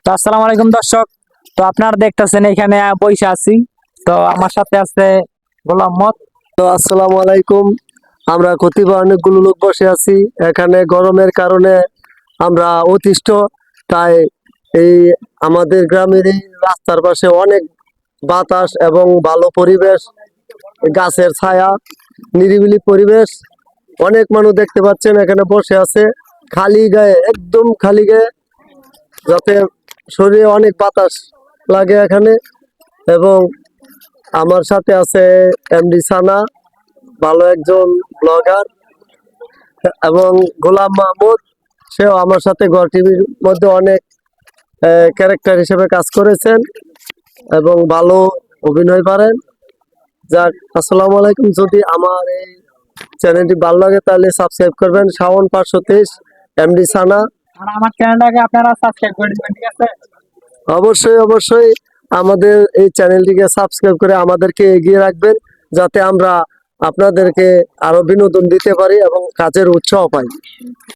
তো আসসালামু আলাইকুম দর্শক। তো আপনারা দেখতেছেন এখানে বসে আছি। তো আমার সাথে আছে গোলাম মত। তো আসসালামু আলাইকুম। আমরা কতিপয় অনেকগুলো লোক বসে আছি এখানে। গরমের কারণে আমরা অতিষ্ঠ, তাই এই আমাদের গ্রামের এই রাস্তার পাশে অনেক বাতাস এবং ভালো পরিবেশ, গাছের ছায়া, নিরিবিলি পরিবেশ। অনেক মানুষ দেখতে পাচ্ছেন এখানে বসে আছে খালি গায়ে, একদম খালি গায়ে, যাতে শরীরে অনেক বাতাস লাগে এখানে। এবং আমার সাথে আছে এমডি সানা, ভালো একজন ব্লগার, এবং গোলাম মাহমুদ, সেও আমার সাথে গড় টিভির মধ্যে অনেক ক্যারেক্টার হিসেবে কাজ করেছেন এবং ভালো অভিনয় পারেন। যাক, আসসালামু আলাইকুম। যদি আমার এই চ্যানেলটি ভালো লাগে তাহলে সাবস্ক্রাইব করবেন। শাওন 523 এমডি সানা। আর আমার চ্যানেলটাকে আপনারা সাবস্ক্রাইব করে দিবেন, ঠিক আছে? অবশ্যই অবশ্যই আমাদের এই চ্যানেলটিকে সাবস্ক্রাইব করে আমাদেরকে এগিয়ে রাখবেন, যাতে আমরা আপনাদেরকে আরো বিনোদন দিতে পারি এবং কাজের উৎসাহ পাই।